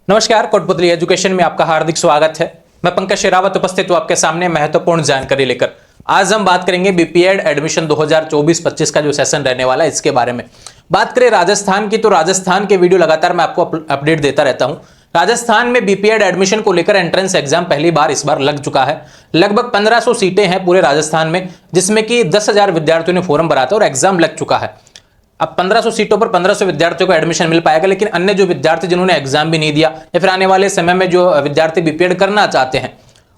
नमस्कार, कोटपुतली एजुकेशन में आपका हार्दिक स्वागत है। मैं पंकज शेरावत उपस्थित हूं आपके सामने महत्वपूर्ण जानकारी लेकर। आज हम बात करेंगे बीपीएड एडमिशन 2024-25 का जो सेशन रहने वाला है इसके बारे में। बात करें राजस्थान की, तो राजस्थान के वीडियो लगातार मैं आपको अपडेट देता रहता हूं। राजस्थान में बीपीएड एडमिशन को लेकर एंट्रेंस एग्जाम पहली बार इस बार लग चुका है। लगभग 1500 सीटें हैं पूरे राजस्थान में, जिसमें कि 10,000 विद्यार्थियों ने फॉर्म भरा था और एग्जाम लग चुका है। अब 1500 सीटों पर 1500 विद्यार्थियों को एडमिशन मिल पाएगा, लेकिन अन्य जो विद्यार्थी जिन्होंने एग्जाम भी नहीं दिया या फिर आने वाले समय में जो विद्यार्थी बीपीएड करना चाहते हैं,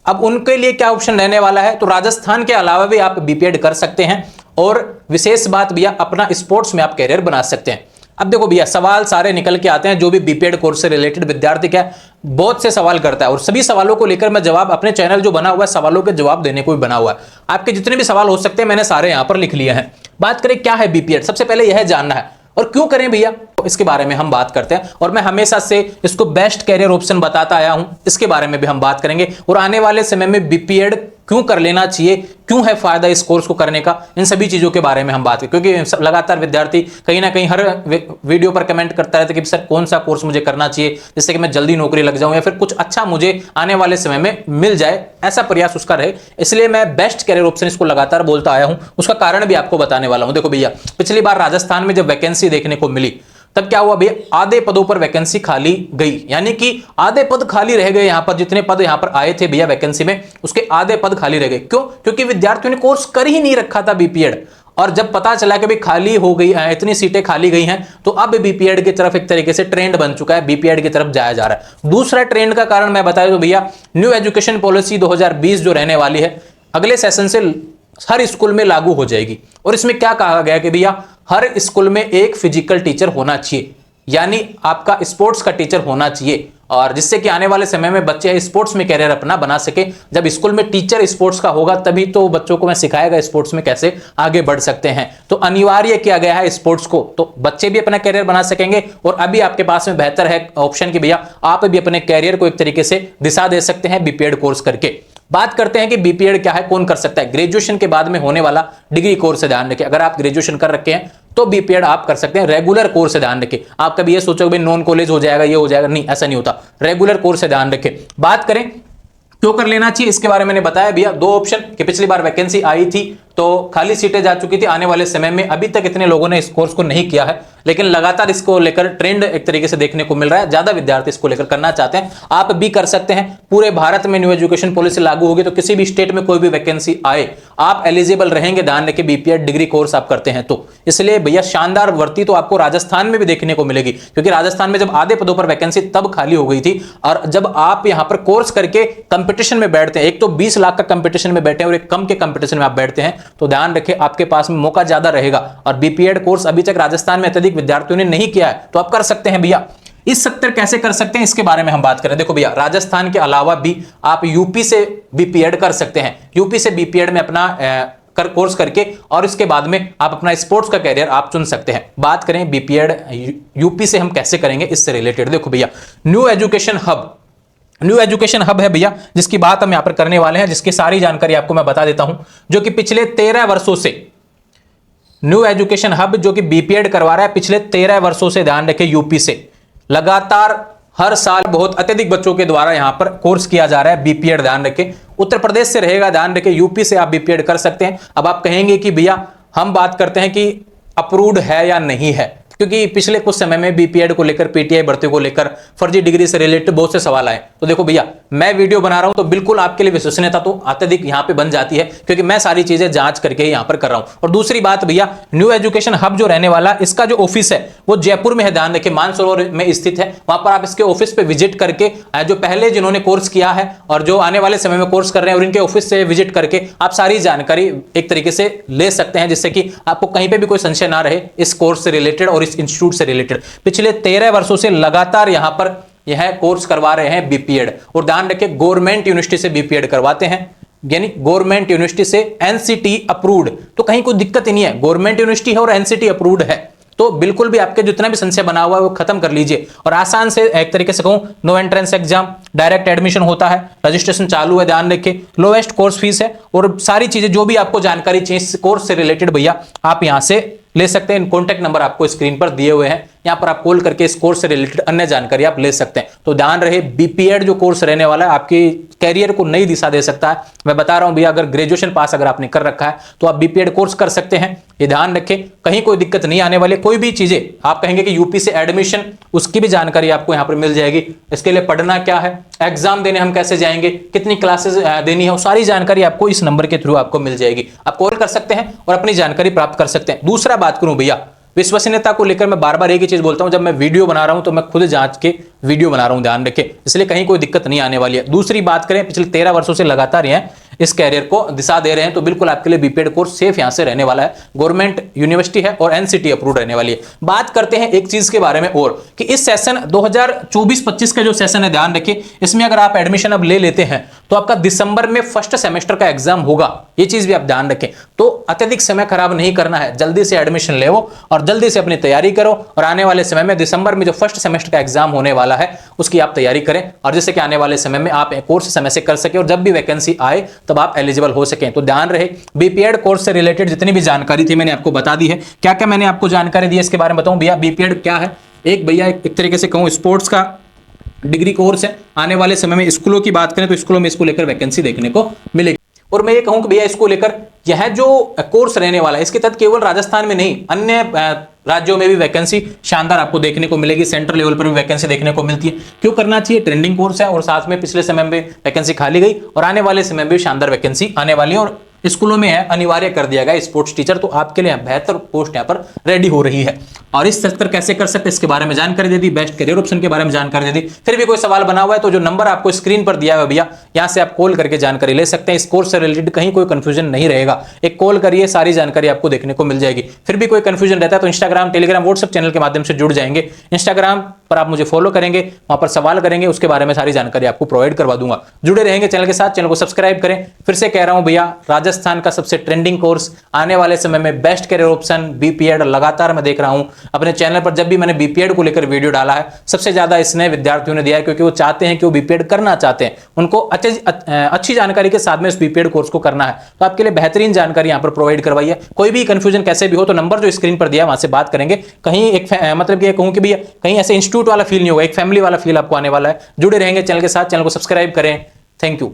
अब उनके लिए क्या ऑप्शन रहने वाला है। तो राजस्थान के अलावा भी आप बीपीएड कर सकते हैं और विशेष बात भैया, अपना स्पोर्ट्स में आप कैरियर बना सकते हैं। अब देखो भैया, सवाल सारे निकल के आते हैं जो भी बीपीएड कोर्स से रिलेटेड विद्यार्थी क्या बहुत से सवाल करता है, और सभी सवालों को लेकर मैं जवाब, अपने चैनल जो बना हुआ है सवालों के जवाब देने को भी बना हुआ है। आपके जितने भी सवाल हो सकते हैं मैंने सारे यहां पर लिख लिए हैं। बात करें क्या है बीपीएड, सबसे पहले यह जानना है और क्यों करें भैया, इसके बारे में हम बात करते हैं। और मैं हमेशा से इसको बेस्ट कैरियर ऑप्शन बताता आया हूं, इसके बारे में भी हम बात करेंगे। और आने वाले समय में बीपीएड क्यों कर लेना चाहिए, क्यों है फायदा इस कोर्स को करने का, इन सभी चीजों के बारे में हम बात करें। क्योंकि लगातार विद्यार्थी कहीं ना कहीं हर वीडियो पर कमेंट करता रहता है कि सर कौन सा कोर्स मुझे करना चाहिए जिससे कि मैं जल्दी नौकरी लग जाऊं या फिर कुछ अच्छा मुझे आने वाले समय में मिल जाए, ऐसा प्रयास उसका रहे। इसलिए मैं बेस्ट कैरियर ऑप्शन इसको लगातार बोलता आया हूं। उसका कारण भी आपको बताने वाला हूं। देखो भैया, पिछली बार राजस्थान में जब वैकेंसी देखने को मिली तब क्या हुआ भैया, आधे पदों पर वैकेंसी खाली गई, यानी कि आधे पद खाली रह गए। यहां पर जितने पद यहां पर आए थे भैया वैकेंसी में, उसके आधे पद खाली रह गए। क्यों? क्योंकि विद्यार्थियों ने कोर्स कर ही नहीं रखा था बीपीएड। और जब पता चला कि भाई खाली हो गई, इतनी सीटें खाली गई हैं, तो अब बीपीएड की तरफ एक तरीके से ट्रेंड बन चुका है, बीपीएड की तरफ जाया जा रहा है। दूसरा ट्रेंड का कारण मैं बताया तो भैया, न्यू एजुकेशन पॉलिसी 2020 जो रहने वाली है अगले सेशन से हर स्कूल में लागू हो जाएगी। और इसमें क्या कहा गया कि भैया हर स्कूल में एक फिजिकल टीचर होना चाहिए, यानी आपका स्पोर्ट्स का टीचर होना चाहिए, और जिससे कि आने वाले समय में बच्चे स्पोर्ट्स में कैरियर अपना बना सके। जब स्कूल में टीचर स्पोर्ट्स का होगा तभी तो बच्चों को मैं सिखाएगा स्पोर्ट्स में कैसे आगे बढ़ सकते हैं। तो अनिवार्य किया गया है स्पोर्ट्स को, तो बच्चे भी अपना कैरियर बना सकेंगे। और अभी आपके पास में बेहतर है ऑप्शन कि भैया आप भी अपने कैरियर को एक तरीके से दिशा दे सकते हैं बीपीएड कोर्स करके। बात करते हैं कि बीपीएड क्या है, कौन कर सकता है। ग्रेजुएशन के बाद में होने वाला डिग्री कोर्स से ध्यान रखें। अगर आप ग्रेजुएशन कर रखे हैं तो बीपीएड आप कर सकते हैं। रेगुलर कोर्स से ध्यान रखें। आप कभी ये सोचोगे भाई नॉन कॉलेज हो जाएगा, ये हो जाएगा, नहीं, ऐसा नहीं होता। रेगुलर कोर्स से ध्यान रखें। बात करें क्यों कर लेना चाहिए, इसके बारे में मैंने बताया भैया दो ऑप्शन कि पिछली बार वैकेंसी आई थी तो खाली सीटें जा चुकी थी। आने वाले समय में अभी तक इतने लोगों ने इस कोर्स को नहीं किया है, लेकिन लगातार इसको लेकर ट्रेंड एक तरीके से देखने को मिल रहा है। ज्यादा विद्यार्थी इसको लेकर करना चाहते हैं, आप भी कर सकते हैं। पूरे भारत में न्यू एजुकेशन पॉलिसी लागू होगी तो किसी भी स्टेट में कोई भी वैकेंसी आए आप एलिजिबल रहेंगे, ध्यान रखिए, बीपीएड डिग्री कोर्स आप करते हैं तो। इसलिए भैया शानदार भर्ती तो आपको राजस्थान में भी देखने को मिलेगी, क्योंकि राजस्थान में जब आधे पदों पर वैकेंसी तब खाली हो गई थी। और जब आप यहां पर कोर्स करके कंपटीशन में बैठते हैं, एक तो 20 लाख का कंपटीशन में बैठे हैं और एक कम के कंपटीशन में आप बैठते हैं, तो ध्यान रखें आपके पास में मौका ज्यादा रहेगा। और बीपीएड कोर्स अभी तक राजस्थान में अत्यधिक विद्यार्थियों ने नहीं किया है तो आप कर सकते हैं भैया। इस सेक्टर कैसे कर सकते हैं इसके बारे में हम बात करें। देखो भैया, राजस्थान के अलावा भी आप यूपी से बीपीएड कर सकते हैं। यूपी से बीपीएड में अपना कोर्स करके और इसके बाद में आप अपना स्पोर्ट्स का कैरियर आप चुन सकते हैं। बात करें बीपीएड यूपी से हम कैसे करेंगे इससे रिलेटेड, देखो भैया न्यू एजुकेशन हब है भैया, जिसकी बात हम यहां पर करने वाले हैं, जिसकी सारी जानकारी आपको मैं बता देता हूं। जो कि पिछले 13 वर्षों से न्यू एजुकेशन हब जो कि बीपीएड करवा रहा है पिछले 13 वर्षों से, ध्यान रखें, यूपी से लगातार हर साल बहुत अत्यधिक बच्चों के द्वारा यहां पर कोर्स किया जा रहा है बीपीएड। ध्यान रखें, उत्तर प्रदेश से रहेगा, ध्यान रखें, यूपी से आप बीपीएड कर सकते हैं। अब आप कहेंगे कि भैया हम बात करते हैं कि अप्रूव्ड है या नहीं है, क्योंकि पिछले कुछ समय में बीपीएड को लेकर, पीटीआई भर्ती को लेकर, फर्जी डिग्री से रिलेटेड बहुत से सवाल आए। तो देखो भैया, मैं वीडियो बना रहा हूं तो बिल्कुल आपके लिए विश्वसनीयता तो अत्यधिक यहां पे बन जाती है, क्योंकि मैं सारी चीजें जांच करके यहां पर कर रहा हूं। और दूसरी बात भैया, न्यू एजुकेशन हब जो रहने वाला, इसका जो ऑफिस है वो जयपुर में है, ध्यान रखिए, मानसरोवर में स्थित है। वहां पर आप इसके ऑफिस पे विजिट करके, जो पहले जिन्होंने कोर्स किया है और जो आने वाले समय में कोर्स कर रहे हैं, और इनके ऑफिस से विजिट करके आप सारी जानकारी एक तरीके से ले सकते हैं, जिससे कि आपको कहीं पे भी कोई संशय ना रहे इस कोर्स से रिलेटेड और इस इंस्टीट्यूट से रिलेटेड। पिछले 13 वर्षों से लगातार यहां पर यह कोर्स करवा रहे हैं बीपीएड। और ध्यान रखिए, गवर्नमेंट यूनिवर्सिटी से बीपीएड करवाते हैं, यानी गवर्नमेंट यूनिवर्सिटी से, एनसीटी अप्रूव्ड, तो कहीं कोई दिक्कत ही नहीं है। गवर्नमेंट यूनिवर्सिटी है और एनसीटी अप्रूव्ड है, तो बिल्कुल भी आपके जितना भी संशय बना हुआ है वो खत्म कर लीजिए। और आसान से एक तरीके से कहूं, no entrance exam, direct admission होता है, रजिस्ट्रेशन चालू है, ध्यान रखिए, लोएस्ट कोर्स फीस है, और सारी चीजें जो भी आपको जानकारी चाहिए इस कोर्स से रिलेटेड भैया आप यहां से ले सकते हैं। कॉन्टैक्ट नंबर आपको स्क्रीन पर दिए हुए हैं, यहाँ पर आप कॉल करके इस कोर्स से रिलेटेड अन्य जानकारी आप ले सकते हैं। तो ध्यान रहे, बीपीएड जो कोर्स रहने वाला है आपकी कैरियर को नई दिशा दे सकता है। मैं बता रहा हूं भैया, अगर ग्रेजुएशन पास अगर आपने कर रखा है तो आप बीपीएड कोर्स कर सकते हैं। ये ध्यान रखें, कहीं कोई दिक्कत नहीं आने वाली। कोई भी चीजें आप कहेंगे कि यूपी से एडमिशन, उसकी भी जानकारी आपको यहां पर मिल जाएगी। इसके लिए पढ़ना क्या है, एग्जाम देने हम कैसे जाएंगे, कितनी क्लासेस देनी है, वो सारी जानकारी आपको इस नंबर के थ्रू आपको मिल जाएगी। आप कॉल कर सकते हैं और अपनी जानकारी प्राप्त कर सकते हैं। दूसरा बात करूं भैया, विश्वसनीयता को लेकर मैं बार बार एक ही चीज बोलता हूं, जब मैं वीडियो बना रहा हूं तो मैं खुद जांच के वीडियो बना रहा हूं, ध्यान रखें, इसलिए कहीं कोई दिक्कत नहीं आने वाली है। दूसरी बात करें, पिछले 13 वर्षों से लगातार हैं इस कैरियर को दिशा दे रहे हैं, तो बिल्कुल आपके लिए बीपीएड कोर्स सेफ यहां से रहने वाला है। गवर्नमेंट यूनिवर्सिटी है और एनसीटी अप्रूव्ड रहने वाली है। बात करते हैं एक चीज के बारे में और, कि इस सेशन 2024-25 का जो सेशन है, ध्यान रखिए, इसमें अगर आप एडमिशन अब ले लेते हैं तो आपका दिसंबर में फर्स्ट सेमेस्टर का एग्जाम होगा। ये चीज भी आप ध्यान रखें। तो अत्यधिक समय खराब नहीं करना है, जल्दी से एडमिशन ले और जल्दी से अपनी तैयारी करो, और आने वाले समय में दिसंबर में जो फर्स्ट सेमेस्टर का एग्जाम होने वाला है उसकी आप तैयारी करें, और जिससे कि आने वाले समय में आप कोर्स समय से कर सके और जब भी वैकेंसी आए तब आप एलिजिबल हो सकें। तो ध्यान रहे, बीपीएड कोर्स से रिलेटेड जितनी भी जानकारी थी मैंने आपको बता दी है। क्या क्या मैंने आपको जानकारी दी है इसके बारे में बताऊं भैया। बीपीएड क्या है, एक भैया एक तरीके से कहूं स्पोर्ट्स का डिग्री कोर्स है। आने वाले समय में स्कूलों की बात करें तो स्कूलों में इसको लेकर वैकेंसी देखने को मिलेगी। और मैं ये कहूं कि भैया इसको लेकर यह जो कोर्स रहने वाला है, इसके तहत केवल राजस्थान में नहीं, अन्य राज्यों में भी वैकेंसी शानदार आपको देखने को मिलेगी। सेंट्रल लेवल पर भी वैकेंसी देखने को मिलती है। क्यों करना चाहिए, ट्रेंडिंग कोर्स है, और साथ में पिछले समय में वैकेंसी खाली गई और आने वाले समय में भी शानदार वैकेंसी आने वाली है, और स्कूलों में है अनिवार्य कर दिया गया स्पोर्ट्स टीचर। तो आपके लिए बेहतर पोस्ट यहाँ पर रेडी हो रही है। और इस स्तर कैसे कर सकते इसके बारे में जानकारी दे दी, बेस्ट करियर ऑप्शन के बारे में जानकारी दे दी। फिर भी कोई सवाल बना हुआ है तो जो नंबर आपको स्क्रीन पर दिया हुआ है भैया, यहां से आप कॉल करके जानकारी ले सकते हैं। इस कोर्स से रिलेटेड कहीं कोई कंफ्यूजन नहीं रहेगा, एक कॉल करिए, सारी जानकारी आपको देखने को मिल जाएगी। फिर भी कोई कंफ्यूजन रहता है तो इंस्टाग्राम, टेलीग्राम, व्हाट्सएप चैनल के माध्यम से जुड़ जाएंगे। इंस्टाग्राम पर आप मुझे फॉलो करेंगे, वहां पर सवाल करेंगे, उसके बारे में सारी जानकारी आपको प्रोवाइड करवा दूंगा। जुड़े रहेंगे चैनल के साथ, चैनल को सब्सक्राइब करें। फिर से कह रहा हूं भैया, राजस्थान का सबसे ट्रेंडिंग कोर्स, आने वाले समय में बेस्ट करियर ऑप्शन बीपीएड लगातार मैं देख रहा हूं अपने चैनल पर। जब भी मैंने बीपीएड को लेकर वीडियो डाला है, सबसे ज्यादा इसने विद्यार्थियों ने दिया है, क्योंकि वो चाहते हैं कि वो बीपीएड करना चाहते हैं, उनको अच्छी जानकारी के साथ में इस बीपीएड कोर्स को करना है। तो आपके लिए बेहतरीन जानकारी यहां पर प्रोवाइड करवाई है। कोई भी कंफ्यूजन कैसे भी हो तो नंबर जो स्क्रीन पर दिया है वहां से बात करेंगे। कहीं एक मतलब कि कहूं कि भैया कहीं ऐसे इंस्टीट्यूट वाला फील नहीं होगा, एक फैमिली वाला फील आपको आने वाला है। जुड़े रहेंगे चैनल के साथ, चैनल को सब्सक्राइब करें। Thank you.